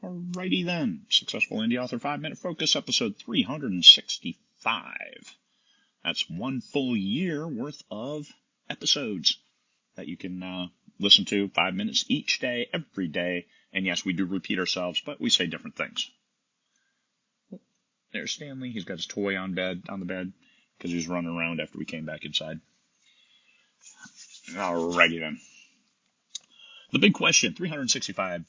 Alrighty then. Successful Indie Author 5-Minute Focus, episode 365. That's one full year worth of episodes that you can listen to 5 minutes each day, every day. And yes, we do repeat ourselves, but we say different things. There's Stanley. He's got his toy on the bed, because he was running around after we came back inside. Alrighty then. The big question, 365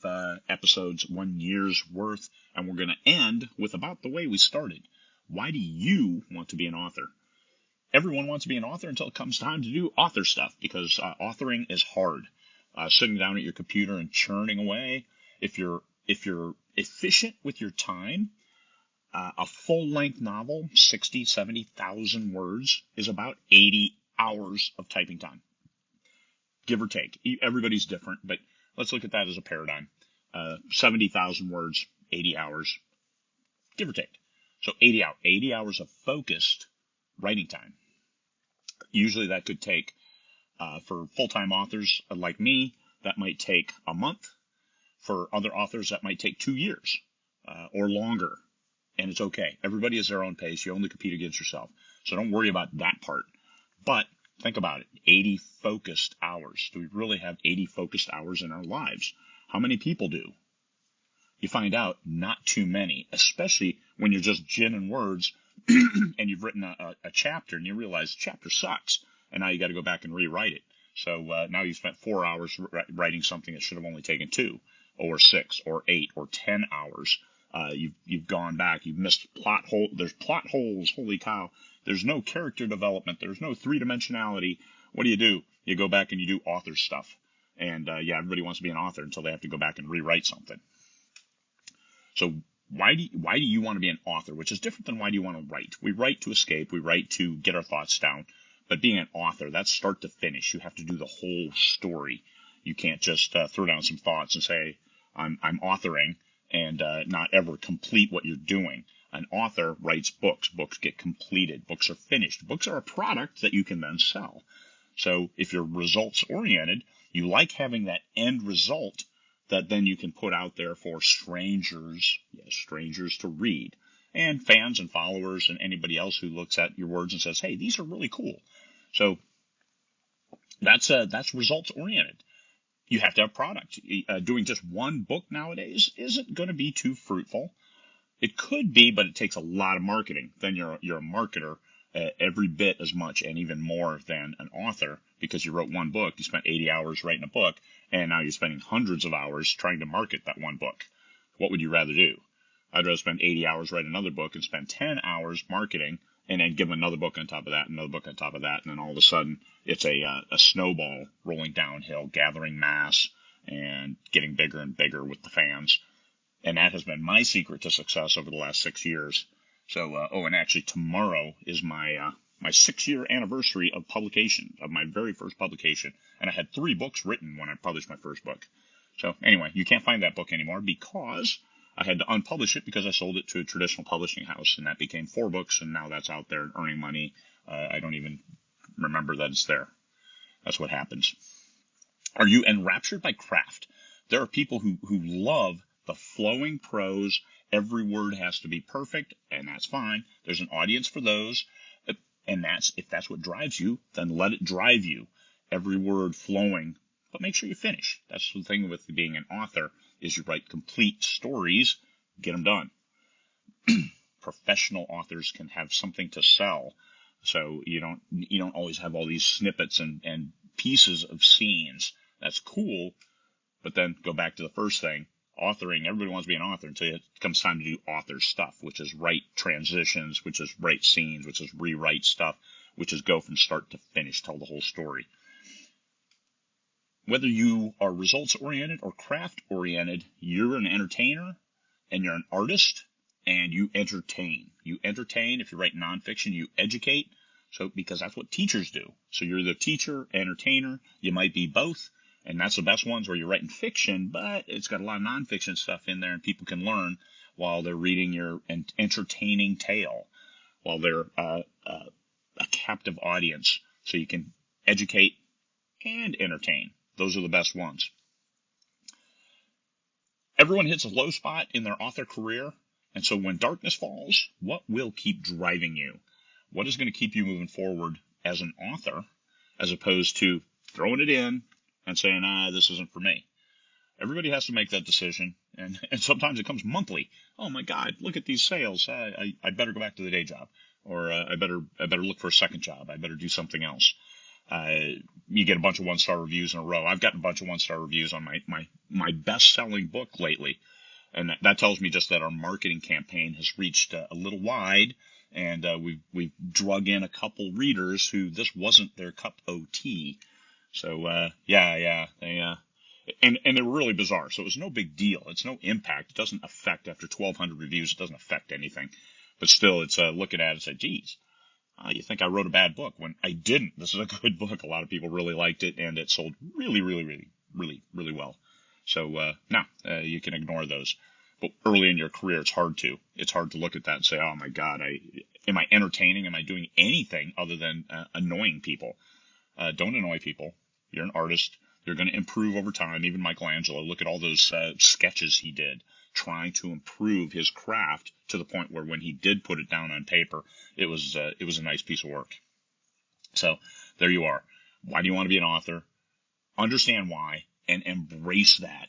episodes, 1 year's worth, and we're going to end with about the way we started. Why do you want to be an author? Everyone wants to be an author until it comes time to do author stuff, because authoring is hard. Sitting down at your computer and churning away. If you're efficient with your time, a full-length novel, 60, 70,000 words, is about 80 hours of typing time. Give or take. Everybody's different, but let's look at that as a paradigm. 70,000 words, 80 hours, give or take. So 80 hours of focused writing time. Usually that could take, for full-time authors like me, that might take a month. For other authors, that might take 2 years or longer. And it's okay. Everybody has their own pace. You only compete against yourself. So don't worry about that part. But think about it. 80 focused hours. Do we really have 80 focused hours in our lives? How many people do? You find out not too many, especially when you're just ginning words and you've written a chapter and you realize the chapter sucks. And now you got to go back and rewrite it. So now you've spent 4 hours writing something that should have only taken 2 or 6 or 8 or 10 hours. You've gone back. You've missed plot hole. There's plot holes. Holy cow. There's no character development. There's no three-dimensionality. What do? You go back and you do author stuff. And, everybody wants to be an author until they have to go back and rewrite something. So why do you want to be an author? Which is different than why do you want to write? We write to escape. We write to get our thoughts down. But being an author, that's start to finish. You have to do the whole story. You can't just throw down some thoughts and say, I'm authoring, and not ever complete what you're doing. An author writes books. Books get completed. Books are finished. Books are a product that you can then sell. So if you're results-oriented, you like having that end result that then you can put out there for strangers to read, and fans and followers and anybody else who looks at your words and says, hey, these are really cool. So that's results-oriented. You have to have product. Doing just one book nowadays isn't going to be too fruitful. It could be, but it takes a lot of marketing. Then you're a marketer every bit as much and even more than an author, because you wrote one book. You spent 80 hours writing a book, and now you're spending hundreds of hours trying to market that one book. What would you rather do? I'd rather spend 80 hours writing another book and spend 10 hours marketing, and then give them another book on top of that, another book on top of that, and then all of a sudden it's a snowball rolling downhill, gathering mass and getting bigger and bigger with the fans. And that has been my secret to success over the last 6 years. So, and actually tomorrow is my 6-year anniversary of publication, of my very first publication. And I had 3 books written when I published my first book. So anyway, you can't find that book anymore because I had to unpublish it because I sold it to a traditional publishing house, and that became 4 books, and now that's out there earning money. I don't even remember that it's there. That's what happens. Are you enraptured by craft? There are people who love the flowing prose. Every word has to be perfect, and that's fine. There's an audience for those, and if that's what drives you, then let it drive you. Every word flowing, but make sure you finish. That's the thing with being an author, is you write complete stories, get them done. Professional authors can have something to sell, so you don't always have all these snippets and pieces of scenes. That's cool, but then go back to the first thing. Authoring, everybody wants to be an author until it comes time to do author stuff, which is write transitions, which is write scenes, which is rewrite stuff, which is go from start to finish, tell the whole story. Whether you are results-oriented or craft-oriented, you're an entertainer and you're an artist and you entertain. You entertain. If you write nonfiction, you educate. So, because that's what teachers do. So you're the teacher, entertainer. You might be both. And that's the best ones where you're writing fiction, but it's got a lot of nonfiction stuff in there, and people can learn while they're reading your entertaining tale, while they're a captive audience. So you can educate and entertain. Those are the best ones. Everyone hits a low spot in their author career. And so when darkness falls, what will keep driving you? What is going to keep you moving forward as an author, as opposed to throwing it in and saying, this isn't for me? Everybody has to make that decision. And sometimes it comes monthly. Oh my God, look at these sales. I better go back to the day job, or I better look for a second job. I better do something else. You get a bunch of 1-star reviews in a row. I've gotten a bunch of 1-star reviews on my best-selling book lately. And that tells me just that our marketing campaign has reached a little wide, and we've drug in a couple readers who this wasn't their cup of tea. So and they were really bizarre. So it was no big deal. It's no impact. It doesn't affect, after 1,200 reviews, it doesn't affect anything. But still, it's looking at it and say, geez, you think I wrote a bad book when I didn't. This is a good book. A lot of people really liked it, and it sold really, really, really, really, really well. So no, you can ignore those. But early in your career, it's hard to look at that and say, oh my God, am I entertaining? Am I doing anything other than annoying people? Don't annoy people. You're an artist. You're going to improve over time. Even Michelangelo, look at all those sketches he did, trying to improve his craft to the point where when he did put it down on paper, it was a nice piece of work. So there you are. Why do you want to be an author? Understand why and embrace that,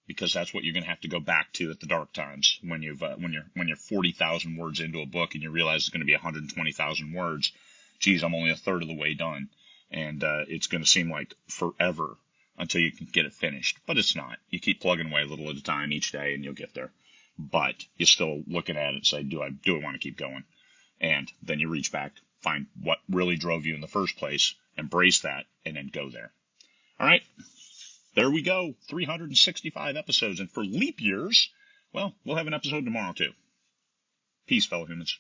because that's what you're going to have to go back to at the dark times when you're 40,000 words into a book and you realize it's going to be 120,000 words. Geez, I'm only a third of the way done, and it's going to seem like forever until you can get it finished. But it's not. You keep plugging away a little at a time each day, and you'll get there. But you're still looking at it and say, do I want to keep going? And then you reach back, find what really drove you in the first place, embrace that, and then go there. All right. There we go. 365 episodes. And for leap years, well, we'll have an episode tomorrow too. Peace, fellow humans.